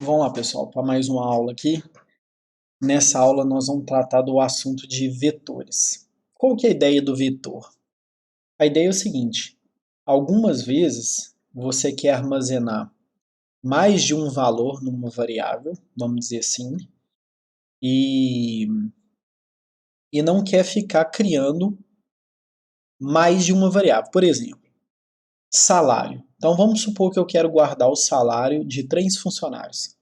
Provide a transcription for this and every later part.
Vamos lá, pessoal, para mais uma aula aqui. Nessa aula nós vamos tratar do assunto de vetores. Qual que é a ideia do vetor? A ideia é o seguinte: algumas vezes você quer armazenar mais de um valor numa variável, vamos dizer assim, e, e não quer ficar criando mais de uma variável. Por exemplo, salário. Então vamos supor que eu quero guardar o salário de 3 funcionários.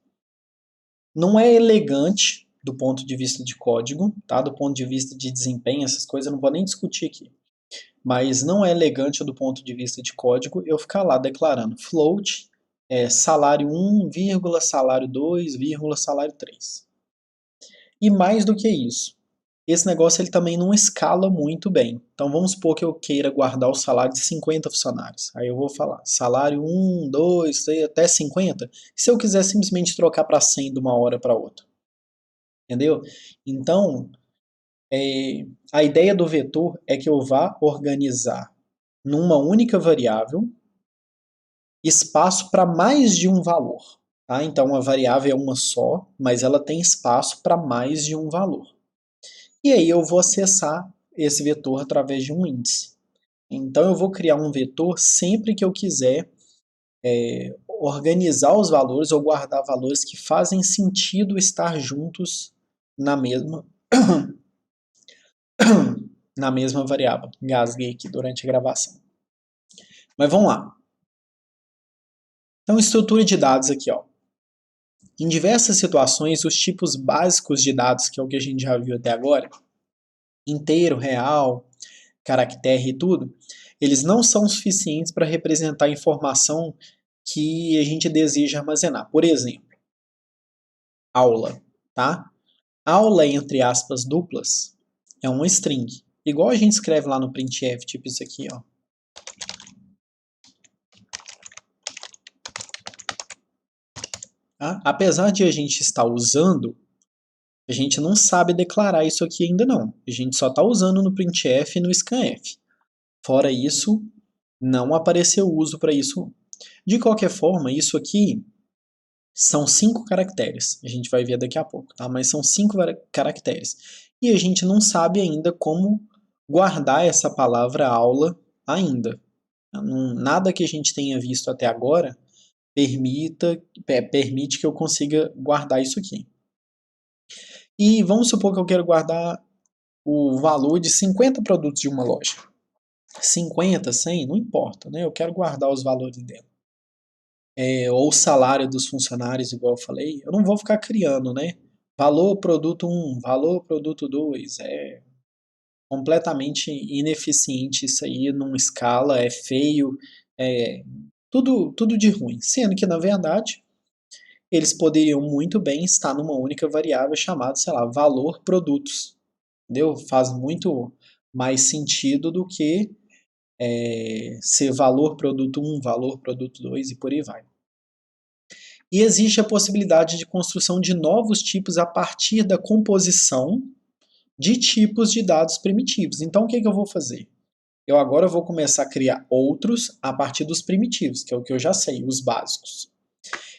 Não é elegante do ponto de vista de código, tá? Do ponto de vista de desempenho, essas coisas eu não vou nem discutir aqui. Mas não é elegante do ponto de vista de código eu ficar lá declarando float, salário 1, salário 2, salário 3. E mais do que isso, esse negócio ele também não escala muito bem. Então vamos supor que eu queira guardar o salário de 50 funcionários. Aí eu vou falar salário 1, 2, 3, até 50. Se eu quiser simplesmente trocar para 100 de uma hora para outra. Entendeu? Então, a ideia do vetor é que eu vá organizar numa única variável espaço para mais de um valor. Tá? Então, a variável é uma só, mas ela tem espaço para mais de um valor. E aí eu vou acessar esse vetor através de um índice. Então, eu vou criar um vetor sempre que eu quiser organizar os valores ou guardar valores que fazem sentido estar juntos na mesma na mesma variável. Engasguei aqui durante a gravação. Mas vamos lá. Então, estrutura de dados aqui, ó. Em diversas situações, os tipos básicos de dados, que é o que a gente já viu até agora, inteiro, real, caractere e tudo, eles não são suficientes para representar a informação que a gente deseja armazenar. Por exemplo, aula, tá? Aula, entre aspas, duplas, é uma string. Igual a gente escreve lá no printf, tipo isso aqui, ó. Tá? Apesar de a gente estar usando, a gente não sabe declarar isso aqui ainda não. A gente só está usando no printf e no scanf. Fora isso, não apareceu uso para isso. De qualquer forma, isso aqui são 5 caracteres. A gente vai ver daqui a pouco, tá? Mas são 5 caracteres. E a gente não sabe ainda como guardar essa palavra aula ainda. Nada que a gente tenha visto até agora permite que eu consiga guardar isso aqui. E vamos supor que eu quero guardar o valor de 50 produtos de uma loja. 50, 100, não importa, né? Eu quero guardar os valores dela. Ou o salário dos funcionários, igual eu falei, eu não vou ficar criando, né? Valor produto 1, valor produto 2, é completamente ineficiente isso aí, não escala, é feio, é tudo de ruim. Sendo que, na verdade, eles poderiam muito bem estar numa única variável chamada, sei lá, valor produtos. Entendeu? Faz muito mais sentido do que ser valor produto 1, valor produto 2 e por aí vai. E existe a possibilidade de construção de novos tipos a partir da composição de tipos de dados primitivos. Então, o que eu vou fazer? Eu agora vou começar a criar outros a partir dos primitivos, que é o que eu já sei, os básicos.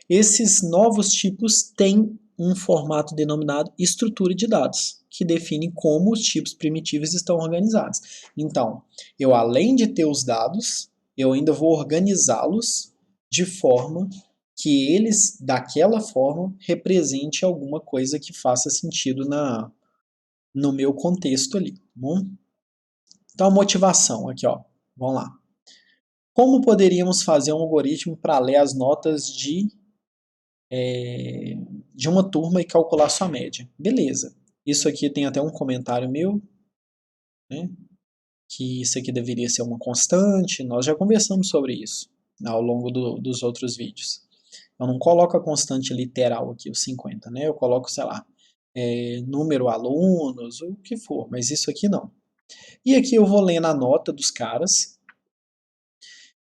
Esses novos tipos têm um formato denominado estrutura de dados, que define como os tipos primitivos estão organizados. Então, eu além de ter os dados, eu ainda vou organizá-los de forma que eles, daquela forma, represente alguma coisa que faça sentido no meu contexto ali. Tá bom? Então, a motivação aqui, ó. Vamos lá. Como poderíamos fazer um algoritmo para ler as notas de uma turma e calcular sua média? Beleza. Isso aqui tem até um comentário meu, né? Que isso aqui deveria ser uma constante. Nós já conversamos sobre isso ao longo dos outros vídeos. Eu não coloco a constante literal aqui, os 50, né? Eu coloco, sei lá, número alunos, o que for, mas isso aqui não. E aqui eu vou lendo a nota dos caras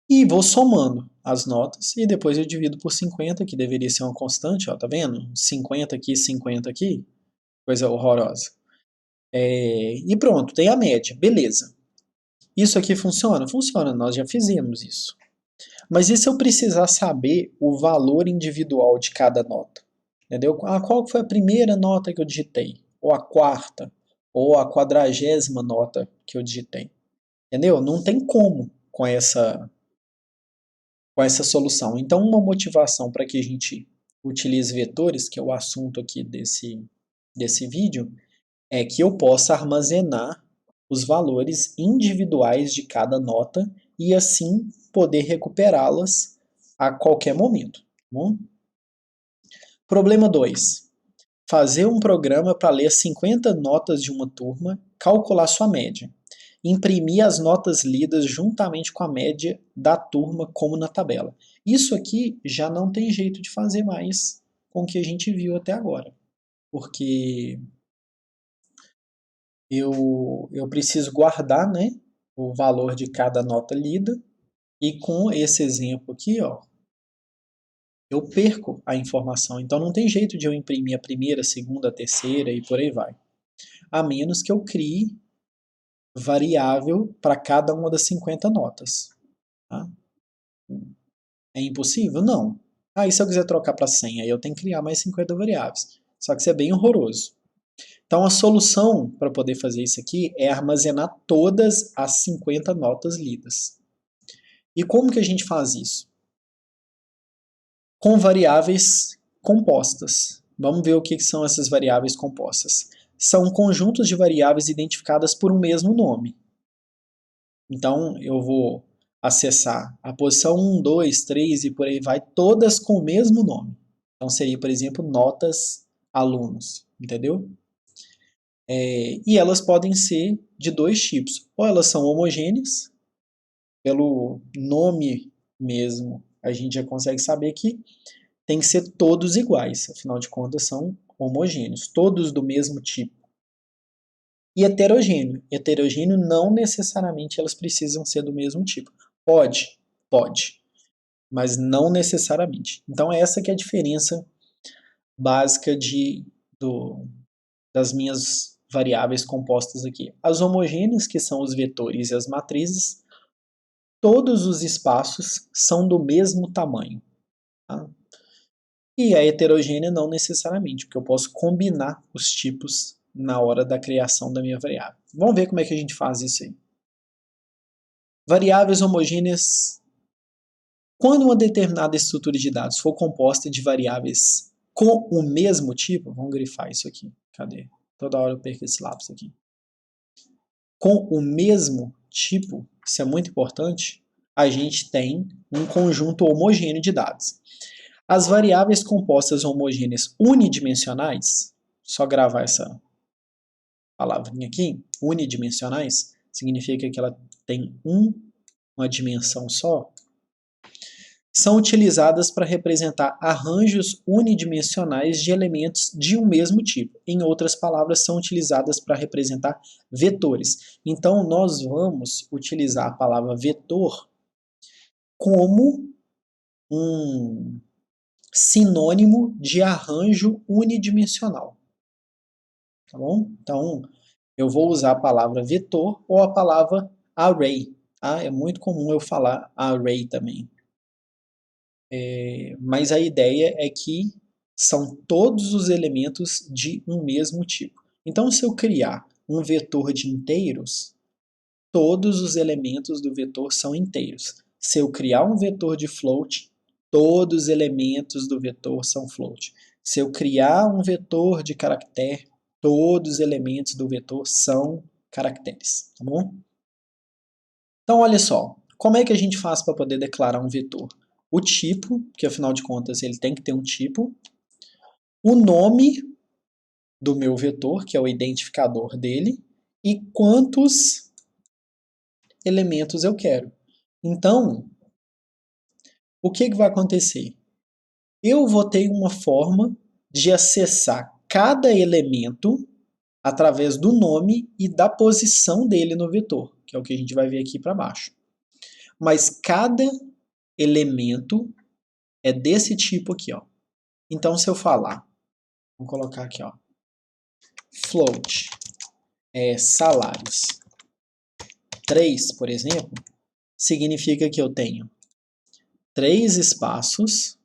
e vou somando as notas e depois eu divido por 50, que deveria ser uma constante, ó, tá vendo? 50 aqui, coisa horrorosa. E pronto, tem a média, beleza. Isso aqui funciona? Funciona, nós já fizemos isso. Mas e se eu precisar saber o valor individual de cada nota? Entendeu? Ah, qual foi a primeira nota que eu digitei? Ou a quarta? Ou a 40ª nota que eu digitei? Entendeu? Não tem como com essa solução. Então, uma motivação para que a gente utilize vetores, que é o assunto aqui desse vídeo, é que eu possa armazenar os valores individuais de cada nota e assim poder recuperá-las a qualquer momento. Tá bom? Problema 2. Fazer um programa para ler 50 notas de uma turma, calcular sua média. Imprimir as notas lidas juntamente com a média da turma, como na tabela. Isso aqui já não tem jeito de fazer mais com o que a gente viu até agora. Porque eu preciso guardar, né, o valor de cada nota lida, e com esse exemplo aqui, ó, eu perco a informação. Então não tem jeito de eu imprimir a primeira, a segunda, a terceira e por aí vai. A menos que eu crie variável para cada uma das 50 notas. Tá? É impossível? Não. Ah, e se eu quiser trocar para 100? Aí eu tenho que criar mais 50 variáveis. Só que isso é bem horroroso. Então a solução para poder fazer isso aqui é armazenar todas as 50 notas lidas. E como que a gente faz isso? Com variáveis compostas. Vamos ver o que são essas variáveis compostas. São conjuntos de variáveis identificadas por um mesmo nome. Então eu vou acessar a posição 1, 2, 3 e por aí vai, todas com o mesmo nome. Então seria, por exemplo, notas alunos, entendeu? E elas podem ser de dois tipos. Ou elas são homogêneas, pelo nome mesmo, a gente já consegue saber que tem que ser todos iguais, afinal de contas são homogêneos, todos do mesmo tipo. E heterogêneo. Heterogêneo não necessariamente elas precisam ser do mesmo tipo. Pode, mas não necessariamente. Então essa que é a diferença básica das minhas variáveis compostas aqui. As homogêneas, que são os vetores e as matrizes, todos os espaços são do mesmo tamanho. Tá? E a heterogênea não necessariamente, porque eu posso combinar os tipos na hora da criação da minha variável. Vamos ver como é que a gente faz isso aí. Variáveis homogêneas. Quando uma determinada estrutura de dados for composta de variáveis com o mesmo tipo, vamos grifar isso aqui. Cadê? Toda hora eu perco esse lápis aqui. Com o mesmo tipo, isso é muito importante, a gente tem um conjunto homogêneo de dados. As variáveis compostas homogêneas unidimensionais, só gravar essa palavrinha aqui, unidimensionais, significa que ela tem uma dimensão só, são utilizadas para representar arranjos unidimensionais de elementos de um mesmo tipo. Em outras palavras, são utilizadas para representar vetores. Então, nós vamos utilizar a palavra vetor como um sinônimo de arranjo unidimensional. Tá bom? Então, eu vou usar a palavra vetor ou a palavra array. Tá? É muito comum eu falar array também. Mas a ideia é que são todos os elementos de um mesmo tipo. Então, se eu criar um vetor de inteiros, todos os elementos do vetor são inteiros. Se eu criar um vetor de float, todos os elementos do vetor são float. Se eu criar um vetor de caractere, todos os elementos do vetor são caracteres, tá bom? Então, olha só, como é que a gente faz para poder declarar um vetor? O tipo, que afinal de contas ele tem que ter um tipo, o nome do meu vetor, que é o identificador dele, e quantos elementos eu quero. Então, o que vai acontecer? Eu vou ter uma forma de acessar cada elemento através do nome e da posição dele no vetor, que é o que a gente vai ver aqui para baixo. Mas cada elemento é desse tipo aqui, ó. Então, se eu falar, vamos colocar aqui, ó, float salários 3, por exemplo, significa que eu tenho 3 espaços,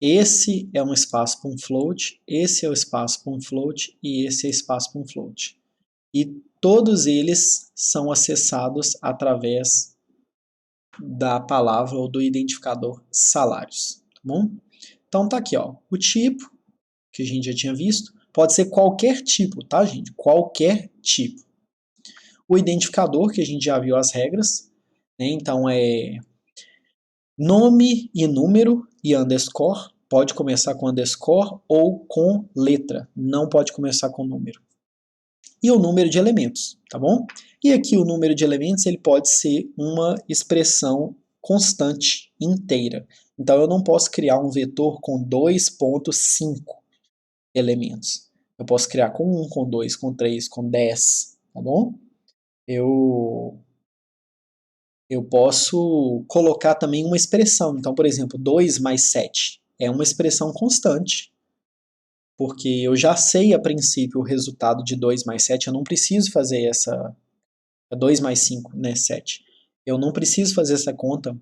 esse é um espaço para um float, esse é o espaço para um float e esse é espaço para um float. E todos eles são acessados através da palavra ou do identificador salários, tá bom? Então tá aqui, ó, o tipo, que a gente já tinha visto, pode ser qualquer tipo, tá, gente? Qualquer tipo. O identificador, que a gente já viu as regras, né? Então é nome e número e underscore, pode começar com underscore ou com letra, não pode começar com número. E o número de elementos, tá bom? E aqui o número de elementos ele pode ser uma expressão constante, inteira. Então eu não posso criar um vetor com 2.5 elementos. Eu posso criar com 1, com 2, com 3, com 10, tá bom? Eu posso colocar também uma expressão. Então, por exemplo, 2 mais 7 é uma expressão constante, porque eu já sei a princípio o resultado de 2 mais 7, eu não preciso fazer essa... 2 mais 5, né, 7. Eu não preciso fazer essa conta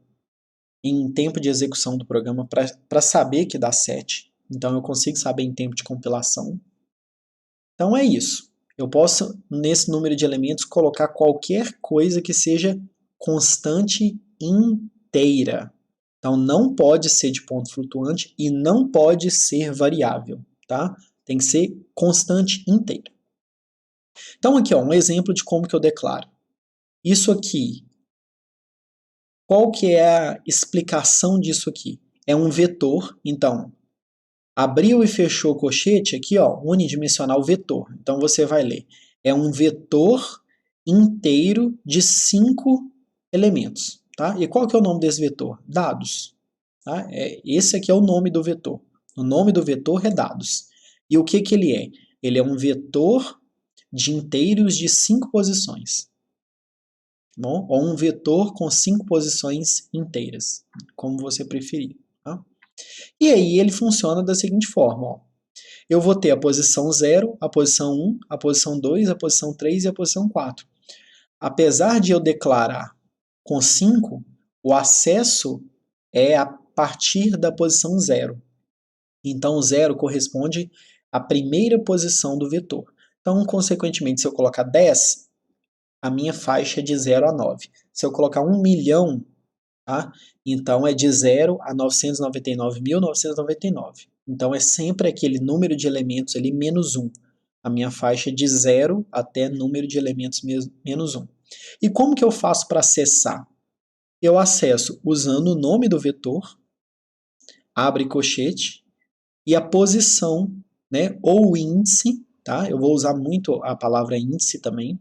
em tempo de execução do programa para saber que dá 7. Então eu consigo saber em tempo de compilação. Então é isso. Eu posso, nesse número de elementos, colocar qualquer coisa que seja constante inteira. Então não pode ser de ponto flutuante e não pode ser variável, tá? Tem que ser constante inteira. Então aqui, ó, um exemplo de como que eu declaro. Isso aqui, qual que é a explicação disso aqui? É um vetor, então, abriu e fechou o colchete, aqui, ó, unidimensional vetor. Então você vai ler. É um vetor inteiro de 5 elementos. Tá? E qual que é o nome desse vetor? Dados. Tá? Esse aqui é o nome do vetor. O nome do vetor é dados. E o que, que ele é? Ele é um vetor de inteiros de 5 posições. Bom? Ou um vetor com 5 posições inteiras, como você preferir. Tá? E aí ele funciona da seguinte forma. Ó. Eu vou ter a posição 0, a posição 1, a posição 2, a posição 3 e a posição 4. Apesar de eu declarar com 5, o acesso é a partir da posição 0. Então, o 0 corresponde à primeira posição do vetor. Então, consequentemente, se eu colocar 10, a minha faixa é de 0 a 9. Se eu colocar 1 milhão, tá? Então é de 0 a 999.999. Então é sempre aquele número de elementos ali menos 1. A minha faixa é de 0 até número de elementos menos 1. E como que eu faço para acessar? Eu acesso usando o nome do vetor, abre colchete, e a posição, né, ou o índice, tá? Eu vou usar muito a palavra índice também,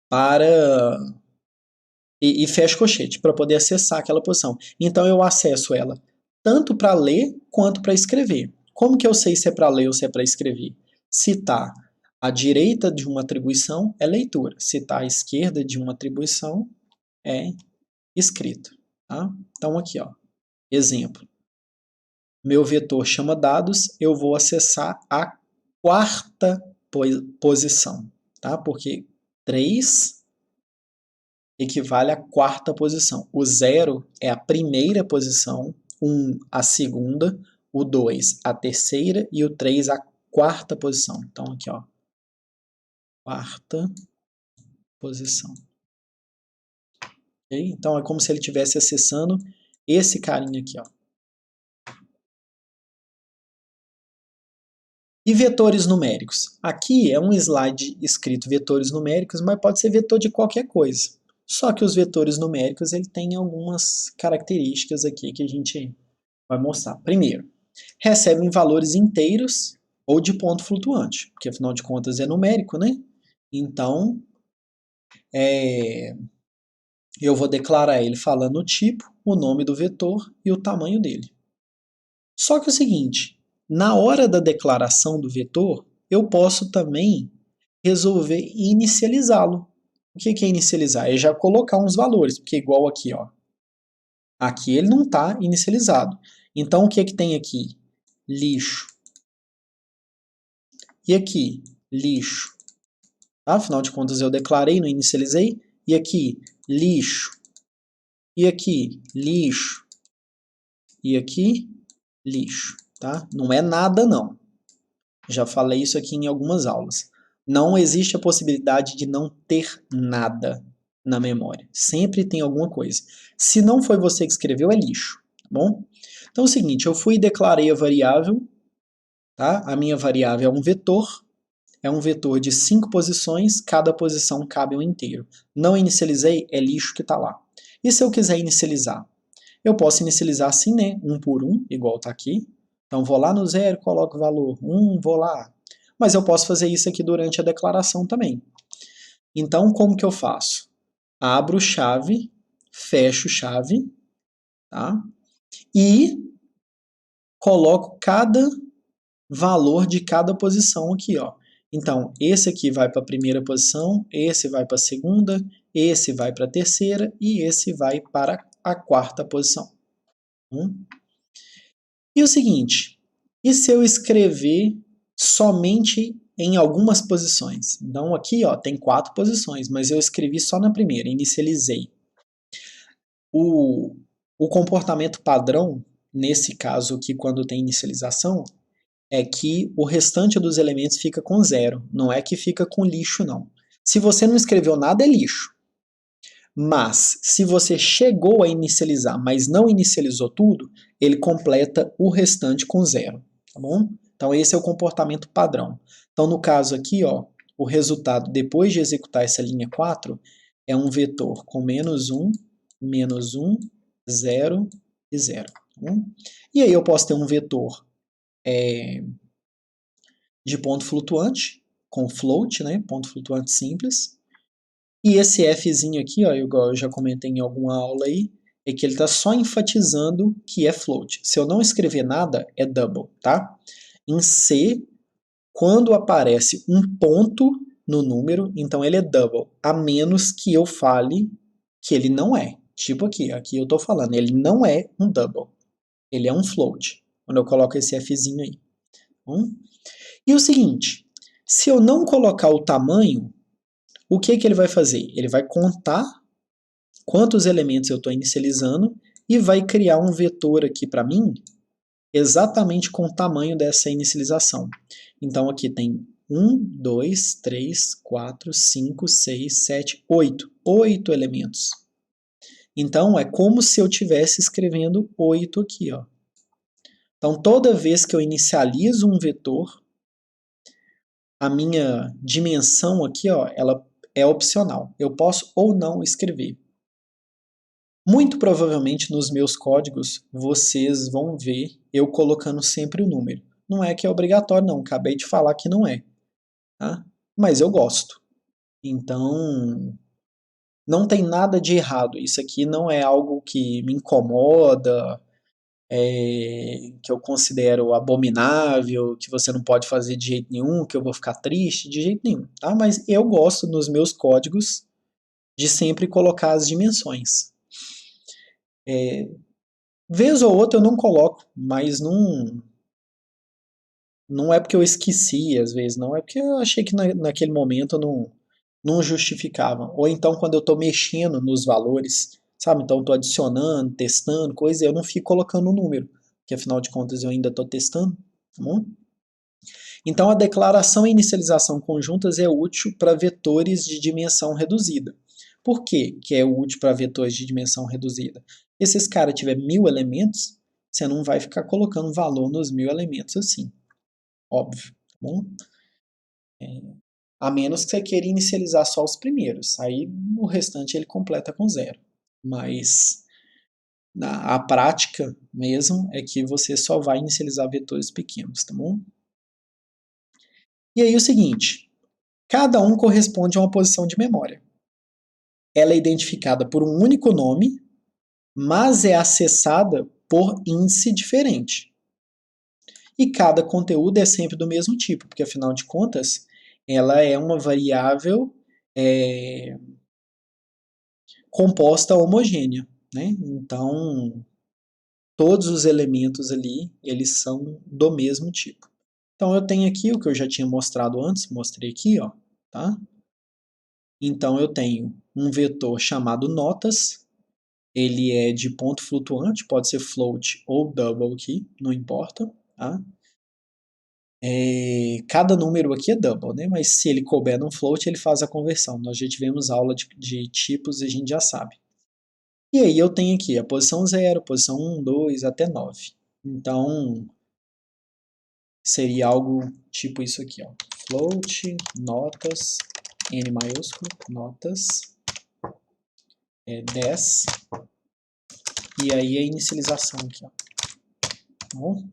para e fecho colchete para poder acessar aquela posição. Então eu acesso ela tanto para ler quanto para escrever. Como que eu sei se é para ler ou se é para escrever? Se está à direita de uma atribuição, é leitura. Se está à esquerda de uma atribuição, é escrita. Tá? Então aqui, ó, exemplo. Meu vetor chama dados, eu vou acessar a quarta posição, tá? Porque 3 equivale à quarta posição. O 0 é a primeira posição, 1 a segunda, o 2 a terceira e o 3 a quarta posição. Então aqui, ó, quarta posição. Okay? Então é como se ele estivesse acessando esse carinha aqui, ó. E vetores numéricos? Aqui é um slide escrito vetores numéricos, mas pode ser vetor de qualquer coisa. Só que os vetores numéricos ele tem algumas características aqui que a gente vai mostrar. Primeiro, recebem valores inteiros ou de ponto flutuante, porque afinal de contas é numérico, né? Então, eu vou declarar ele falando o tipo, o nome do vetor e o tamanho dele. Só que é o seguinte, na hora da declaração do vetor, eu posso também resolver inicializá-lo. O que é inicializar? É já colocar uns valores, porque igual aqui, ó. Aqui ele não está inicializado. Então o que é que tem aqui? Lixo. E aqui? Lixo. Tá? Afinal de contas, eu declarei, não inicializei. E aqui, lixo. E aqui, lixo. E aqui, lixo. Tá? Não é nada, não. Já falei isso aqui em algumas aulas. Não existe a possibilidade de não ter nada na memória. Sempre tem alguma coisa. Se não foi você que escreveu, é lixo. Tá bom? Então é o seguinte, eu fui e declarei a variável. Tá? A minha variável é um vetor. É um vetor de 5 posições, cada posição cabe um inteiro. Não inicializei, é lixo que está lá. E se eu quiser inicializar? Eu posso inicializar assim, né? 1 por 1, igual está aqui. Então vou lá no 0, coloco o valor 1, vou lá. Mas eu posso fazer isso aqui durante a declaração também. Então como que eu faço? Abro chave, fecho chave, tá? E coloco cada valor de cada posição aqui, ó. Então, esse aqui vai para a primeira posição, esse vai para a segunda, esse vai para a terceira e esse vai para a quarta posição. E o seguinte, e se eu escrever somente em algumas posições? Então aqui ó, tem 4 posições, mas eu escrevi só na primeira, inicializei. O comportamento padrão, nesse caso aqui quando tem inicialização, é que o restante dos elementos fica com 0, não é que fica com lixo não. Se você não escreveu nada é lixo. Mas, se você chegou a inicializar, mas não inicializou tudo, ele completa o restante com 0, tá bom? Então esse é o comportamento padrão. Então no caso aqui, ó, o resultado depois de executar essa linha 4 é um vetor com -1, -1, 0 e 0. Tá bom? E aí eu posso ter um vetor de ponto flutuante, com float, né, ponto flutuante simples. E esse Fzinho aqui, ó, igual eu já comentei em alguma aula aí, é que ele está só enfatizando que é float. Se eu não escrever nada, é double, tá? Em C, quando aparece um ponto no número, então ele é double, a menos que eu fale que ele não é. Tipo aqui eu estou falando, ele não é um double, ele é um float, quando eu coloco esse Fzinho aí. E o seguinte, se eu não colocar o tamanho, o que ele vai fazer? Ele vai contar quantos elementos eu estou inicializando e vai criar um vetor aqui para mim exatamente com o tamanho dessa inicialização. Então aqui tem 1, 2, 3, 4, 5, 6, 7, 8. 8 elementos. Então é como se eu estivesse escrevendo 8 aqui. Ó. Então toda vez que eu inicializo um vetor, a minha dimensão aqui, ó, ela é opcional. Eu posso ou não escrever. Muito provavelmente nos meus códigos vocês vão ver eu colocando sempre o número. Não é que é obrigatório não, acabei de falar que não é. Tá? Mas eu gosto. Então, não tem nada de errado. Isso aqui não é algo que me incomoda, que eu considero abominável, que você não pode fazer de jeito nenhum, que eu vou ficar triste, de jeito nenhum. Tá? Mas eu gosto nos meus códigos de sempre colocar as dimensões. Vez ou outra eu não coloco, mas não é porque eu esqueci, às vezes, não. É porque eu achei que naquele momento não justificava. Ou então quando eu estou mexendo nos valores, sabe? Então eu estou adicionando, testando, coisa, eu não fico colocando o número, porque afinal de contas eu ainda estou testando. Tá bom? Então a declaração e inicialização conjuntas é útil para vetores de dimensão reduzida. Por que é útil para vetores de dimensão reduzida? Se esses caras tiver 1000 elementos, você não vai ficar colocando valor nos 1000 elementos assim. Óbvio, tá bom? A menos que você queira inicializar só os primeiros. Aí o restante ele completa com 0. Mas a prática mesmo é que você só vai inicializar vetores pequenos, tá bom? E aí o seguinte, cada um corresponde a uma posição de memória. Ela é identificada por um único nome, mas é acessada por índice diferente. E cada conteúdo é sempre do mesmo tipo, porque afinal de contas, ela é uma variável composta homogênea, né? Então, todos os elementos ali, eles são do mesmo tipo. Então, eu tenho aqui o que eu já tinha mostrado antes, mostrei aqui, ó, tá? Então, eu tenho um vetor chamado notas, ele é de ponto flutuante, pode ser float ou double aqui, não importa, tá? Cada número aqui é double, né? Mas se ele couber num float, ele faz a conversão. Nós já tivemos aula de tipos e a gente já sabe. E aí eu tenho aqui a posição 0, posição 1, 2, até 9. Então, seria algo tipo isso aqui, ó. Float, notas, N maiúsculo, notas, 10. E aí a inicialização aqui, ó. Bom.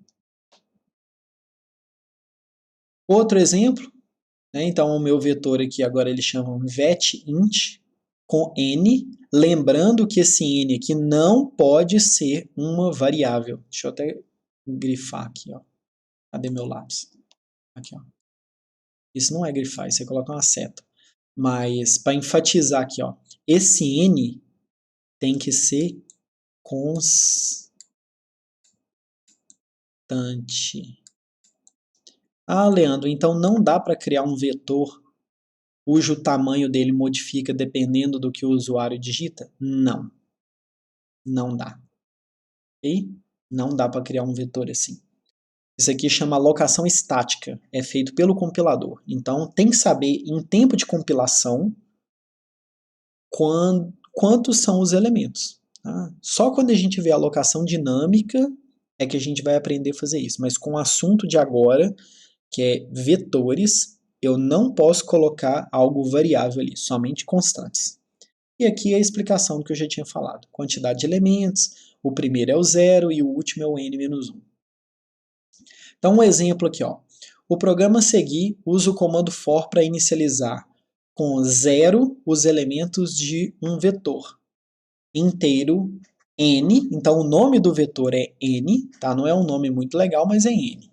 Outro exemplo, né? Então o meu vetor aqui agora ele chama vetInt com N, lembrando que esse N aqui não pode ser uma variável. Deixa eu até grifar aqui, ó. Cadê meu lápis? Aqui, ó. Isso não é grifar, isso é colocar uma seta. Mas para enfatizar aqui, ó, esse N tem que ser constante. Ah, Leandro, então não dá para criar um vetor cujo tamanho dele modifica dependendo do que o usuário digita? Não. Não dá. Ok? Não dá para criar um vetor assim. Isso aqui chama alocação estática. É feito pelo compilador. Então tem que saber em tempo de compilação quantos são os elementos. Tá? Só quando a gente vê a alocação dinâmica é que a gente vai aprender a fazer isso. Mas com o assunto de agora, que é vetores, eu não posso colocar algo variável ali, somente constantes. E aqui é a explicação do que eu já tinha falado. Quantidade de elementos, o primeiro é o 0 e o último é o n-1. Então um exemplo aqui, ó. O programa a seguir usa o comando for para inicializar com 0 os elementos de um vetor inteiro n, então o nome do vetor é n, tá? Não é um nome muito legal, mas é n,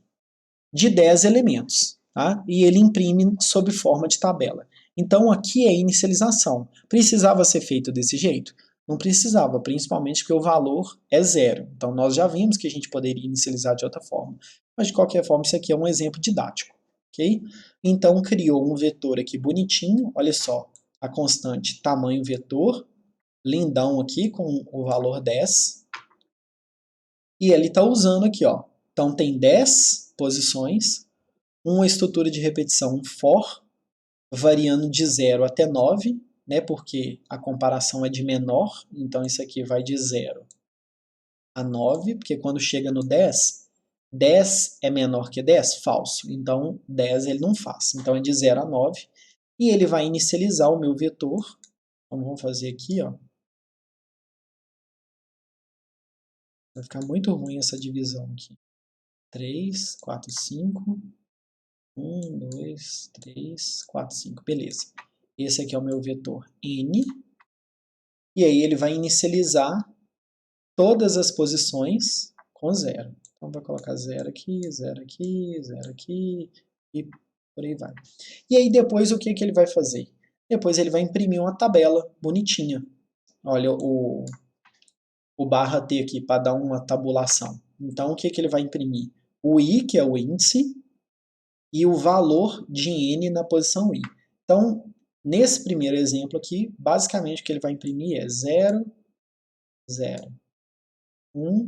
de 10 elementos, tá? E ele imprime sob forma de tabela. Então aqui é inicialização. Precisava ser feito desse jeito? Não precisava, principalmente porque o valor é 0. Então nós já vimos que a gente poderia inicializar de outra forma. Mas de qualquer forma, isso aqui é um exemplo didático, ok? Então criou um vetor aqui bonitinho, olha só, a constante tamanho vetor, lindão aqui com o valor 10. E ele está usando aqui, ó. Então tem 10 posições, uma estrutura de repetição for, variando de 0 até 9, né, porque a comparação é de menor, então isso aqui vai de 0 a 9, porque quando chega no 10, 10 é menor que 10? Falso. Então 10 ele não faz. Então é de 0 a 9. E ele vai inicializar o meu vetor. Então vamos fazer aqui, ó. Vai ficar muito ruim essa divisão aqui. 3, 4, 5. 1, 2, 3, 4, 5. Beleza. Esse aqui é o meu vetor n. E aí ele vai inicializar todas as posições com 0. Então vai colocar 0 aqui, 0 aqui, 0 aqui e por aí vai. E aí depois o que ele vai fazer? Depois ele vai imprimir uma tabela bonitinha. Olha o barra T aqui para dar uma tabulação. Então o que ele vai imprimir? O I, que é o índice, e o valor de n na posição i. Então, nesse primeiro exemplo aqui, basicamente o que ele vai imprimir é 0, 0, 1,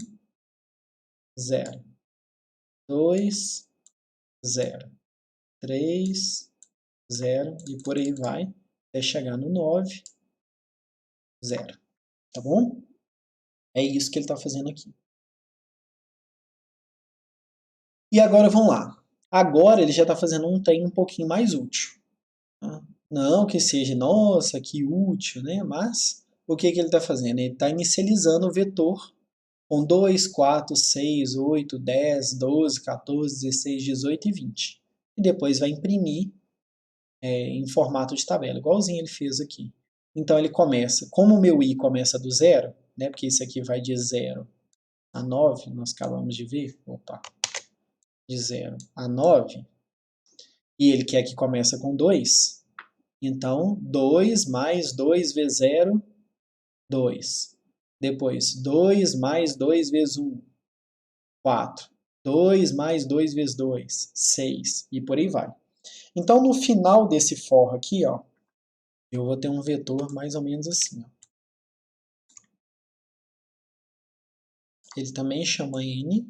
0, 2, 0, 3, 0 e por aí vai, até chegar no 9, 0. Tá bom? É isso que ele está fazendo aqui. E agora vamos lá. Agora ele já está fazendo um trem um pouquinho mais útil. Tá? Não que seja, nossa, que útil, né? Mas o que ele está fazendo? Ele está inicializando o vetor com 2, 4, 6, 8, 10, 12, 14, 16, 18 e 20. E depois vai imprimir em formato de tabela, igualzinho ele fez aqui. Então ele começa, como o meu i começa do 0, né, porque isso aqui vai de 0 a 9, nós acabamos de ver, de 0 a 9, e ele quer que comece com 2, então 2 mais 2 vezes 0, 2. Depois 2 mais 2 vezes 1, 4. 2 mais 2 vezes 2, 6. E por aí vai. Então, no final desse for aqui, ó, eu vou ter um vetor mais ou menos assim. Ó. Ele também chama n.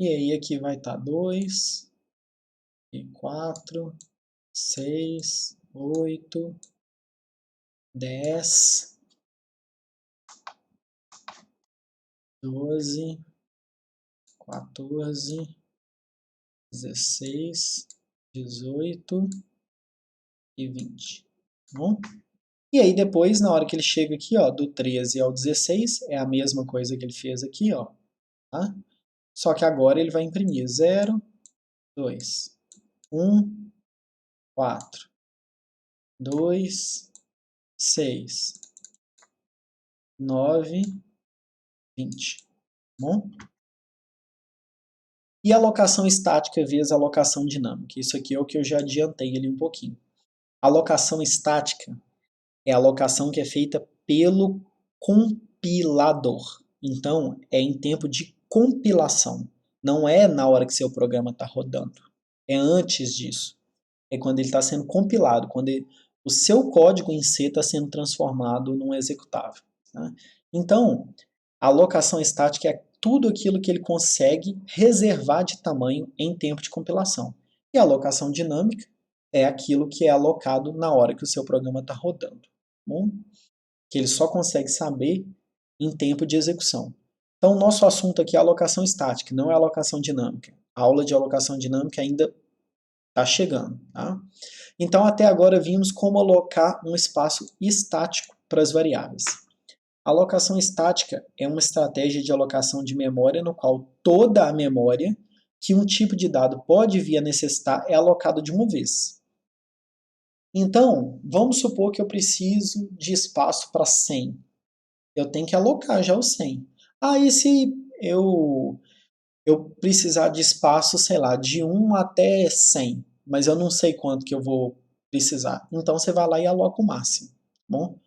E aí aqui vai estar 2, e 4, 6, 8, 10, 12, 14, 16, 18 e 20. Tá bom? E aí depois, na hora que ele chega aqui, ó, do 13 ao 16, é a mesma coisa que ele fez aqui, ó. Tá? Só que agora ele vai imprimir 0, 2, 1, 4, 2, 6, 9, 20. Bom? E a alocação estática vezes a alocação dinâmica. Isso aqui é o que eu já adiantei ali um pouquinho. A alocação estática é a alocação que é feita pelo compilador. Então, é em tempo de compilação. Não é na hora que seu programa está rodando. É antes disso. É quando ele está sendo compilado, quando o seu código em C está sendo transformado num executável. Tá? Então, a alocação estática é tudo aquilo que ele consegue reservar de tamanho em tempo de compilação. E a alocação dinâmica é aquilo que é alocado na hora que o seu programa está rodando. Bom? Que ele só consegue saber em tempo de execução. Então, o nosso assunto aqui é alocação estática, não é alocação dinâmica. A aula de alocação dinâmica ainda está chegando. Tá? Então, até agora vimos como alocar um espaço estático para as variáveis. A alocação estática é uma estratégia de alocação de memória no qual toda a memória que um tipo de dado pode vir a necessitar é alocada de uma vez. Então, vamos supor que eu preciso de espaço para 100. Eu tenho que alocar já o 100. E se eu precisar de espaço, sei lá, de 1 até 100, mas eu não sei quanto que eu vou precisar. Então, você vai lá e aloca o máximo. Bom,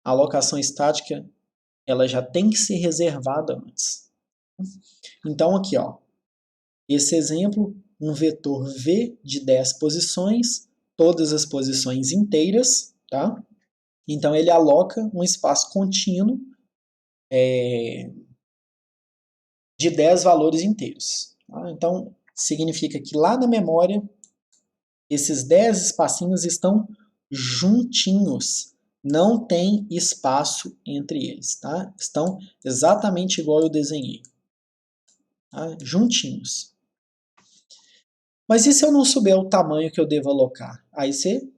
a alocação estática ela já tem que ser reservada antes. Então aqui, ó, esse exemplo, um vetor V de 10 posições, todas as posições inteiras, tá? Então ele aloca um espaço contínuo de 10 valores inteiros. Tá? Então significa que lá na memória esses 10 espacinhos estão juntinhos. Não tem espaço entre eles, tá? Estão exatamente igual eu desenhei. Tá? Juntinhos. Mas e se eu não souber o tamanho que eu devo alocar? Aí você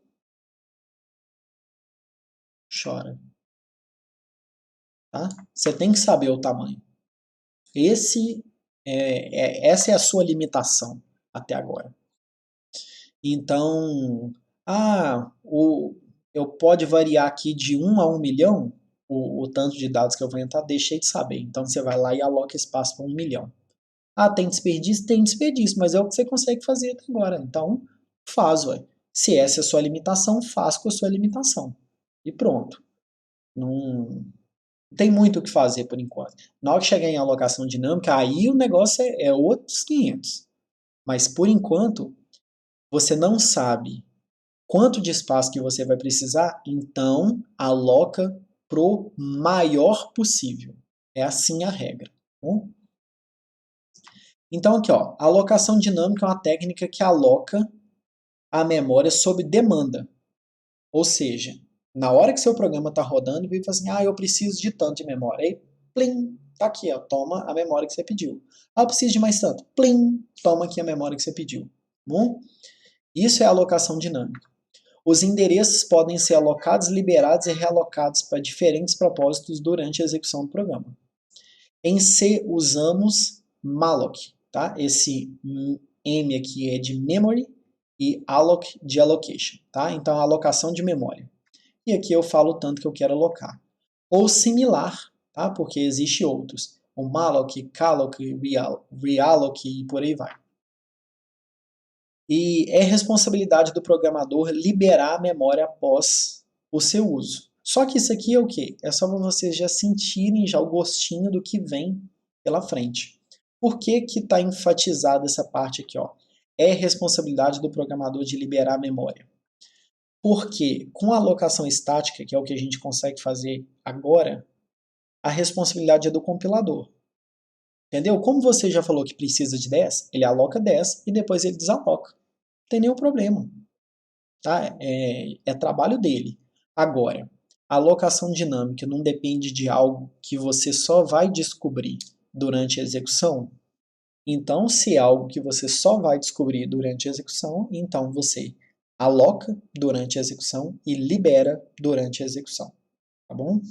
chora. Tá? Você tem que saber o tamanho. Essa é a sua limitação até agora. Então, eu pode variar aqui de 1 a 1 milhão o tanto de dados que eu vou entrar, deixei de saber. Então você vai lá e aloca espaço para 1 milhão. Tem desperdício? Tem desperdício, mas é o que você consegue fazer até agora. Então, faz, ué. Se essa é a sua limitação, faz com a sua limitação. E pronto. Não tem muito o que fazer por enquanto. Na hora que chegar em alocação dinâmica, aí o negócio é outros 500. Mas por enquanto, você não sabe quanto de espaço que você vai precisar, então aloca pro maior possível. É assim a regra. Bom? Então aqui, ó, a alocação dinâmica é uma técnica que aloca a memória sob demanda. Ou seja, na hora que seu programa está rodando, ele fala assim, eu preciso de tanto de memória. Aí, plim, tá aqui, ó, toma a memória que você pediu. Eu preciso de mais tanto. Plim, toma aqui a memória que você pediu. Bom? Isso é alocação dinâmica. Os endereços podem ser alocados, liberados e realocados para diferentes propósitos durante a execução do programa. Em C, usamos malloc. Tá? Esse M aqui é de memory e alloc de allocation. Tá? Então, alocação de memória. E aqui eu falo o tanto que eu quero alocar. Ou similar, tá? Porque existe outros. O malloc, calloc, realloc e por aí vai. E é responsabilidade do programador liberar a memória após o seu uso. Só que isso aqui é o quê? É só para vocês já sentirem já o gostinho do que vem pela frente. Por que que está enfatizada essa parte aqui? Ó? É responsabilidade do programador de liberar a memória. Porque com a alocação estática, que é o que a gente consegue fazer agora, a responsabilidade é do compilador. Entendeu? Como você já falou que precisa de 10, ele aloca 10 e depois ele desaloca. Não tem nenhum problema. Tá? É trabalho dele. Agora, a alocação dinâmica não depende de algo que você só vai descobrir durante a execução. Então, se é algo que você só vai descobrir durante a execução, então você aloca durante a execução e libera durante a execução. Tá bom?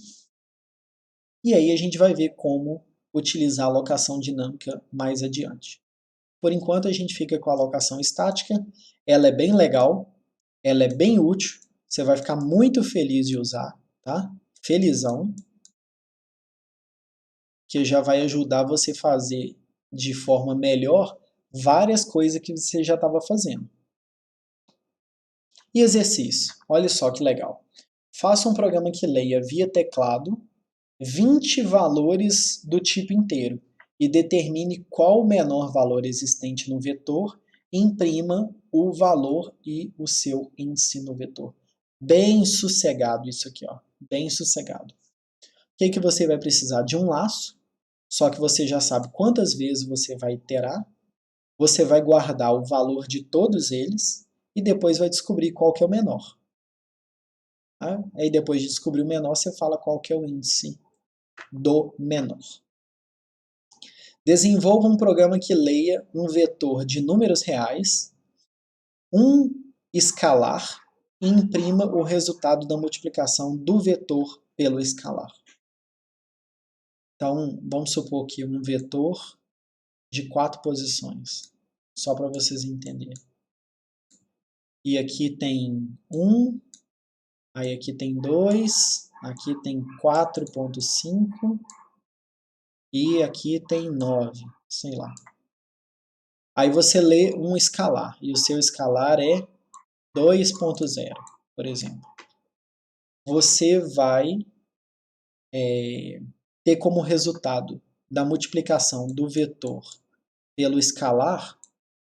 E aí a gente vai ver como utilizar a alocação dinâmica mais adiante. Por enquanto a gente fica com a alocação estática, ela é bem legal, ela é bem útil, você vai ficar muito feliz de usar, tá? Felizão, que já vai ajudar você a fazer de forma melhor várias coisas que você já estava fazendo. E exercício, olha só que legal. Faça um programa que leia via teclado 20 valores do tipo inteiro e determine qual o menor valor existente no vetor e imprima o valor e o seu índice no vetor. Bem sossegado isso aqui, ó. Bem sossegado. O que você vai precisar? De um laço, só que você já sabe quantas vezes você vai iterar. Você vai guardar o valor de todos eles e depois vai descobrir qual que é o menor. Tá? Aí depois de descobrir o menor, você fala qual que é o índice do menor. Desenvolva um programa que leia um vetor de números reais, um escalar e imprima o resultado da multiplicação do vetor pelo escalar. Então, vamos supor que um vetor de 4 posições, só para vocês entenderem. E aqui tem 1, aí aqui tem 2, aqui tem 4,5 e aqui tem 9, sei lá. Aí você lê um escalar, e o seu escalar é 2,0, por exemplo. Você vai ter como resultado da multiplicação do vetor pelo escalar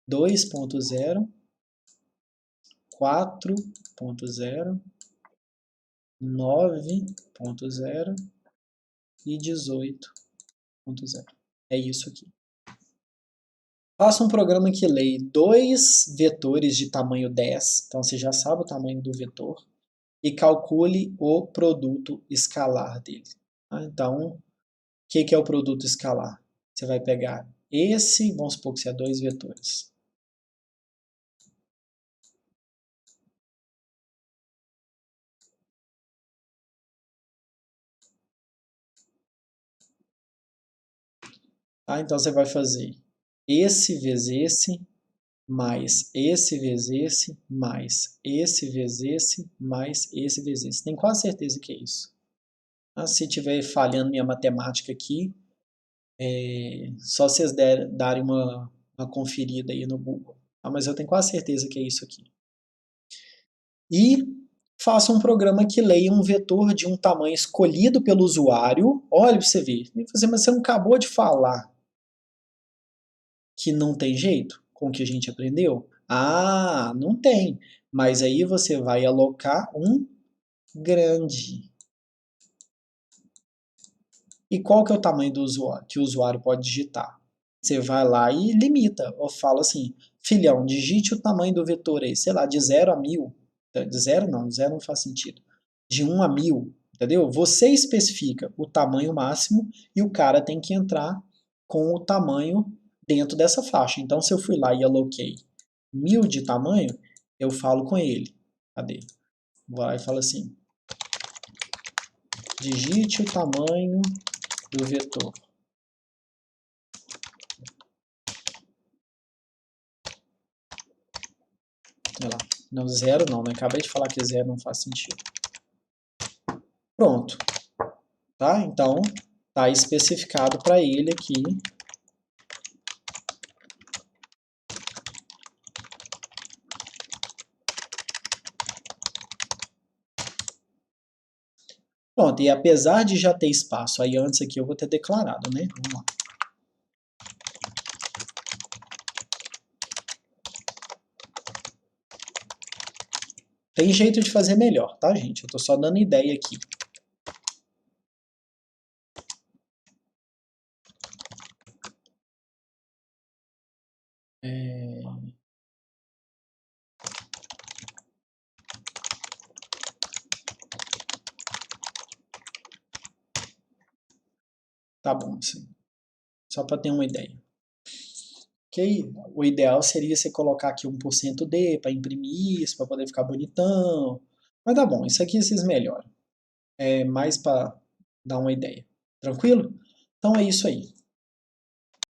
2,0, 4,0, 9,0 e 18,0. É isso aqui. Faça um programa que leia dois vetores de tamanho 10, então você já sabe o tamanho do vetor, e calcule o produto escalar dele. Então, o que é o produto escalar? Você vai pegar esse, vamos supor que seja 2 vetores. Tá? Então você vai fazer esse vezes esse, mais esse vezes esse, mais esse vezes esse, mais esse vezes esse. Tem quase certeza que é isso. Se estiver falhando minha matemática aqui, só vocês darem uma conferida aí no Google. Mas eu tenho quase certeza que é isso aqui. E faça um programa que leia um vetor de um tamanho escolhido pelo usuário. Olha para você ver. Mas você não acabou de falar que não tem jeito com o que a gente aprendeu? Ah, não tem. Mas aí você vai alocar um grande. E qual que é o tamanho do usuário que o usuário pode digitar? Você vai lá e limita, ou fala assim, filhão, digite o tamanho do vetor aí, sei lá, de 0 a 1000. De 0 não, 0 não faz sentido. De 1 a 1000, entendeu? Você especifica o tamanho máximo e o cara tem que entrar com o tamanho dentro dessa faixa. Então, se eu fui lá e aloquei 1000 de tamanho, eu falo com ele. Cadê? Vou lá e falo assim, digite o tamanho do vetor. Olha lá. Não, 0 não, né? Acabei de falar que 0 não faz sentido. Pronto. Tá? Então, tá especificado para ele aqui. Pronto, e apesar de já ter espaço aí antes aqui, eu vou ter declarado, né? Vamos lá. Tem jeito de fazer melhor, tá, gente? Eu tô só dando ideia aqui. Tá bom, assim. Só para ter uma ideia. Ok? O ideal seria você colocar aqui 1% D para imprimir isso, para poder ficar bonitão. Mas tá bom, isso aqui vocês melhoram. É mais para dar uma ideia. Tranquilo? Então é isso aí.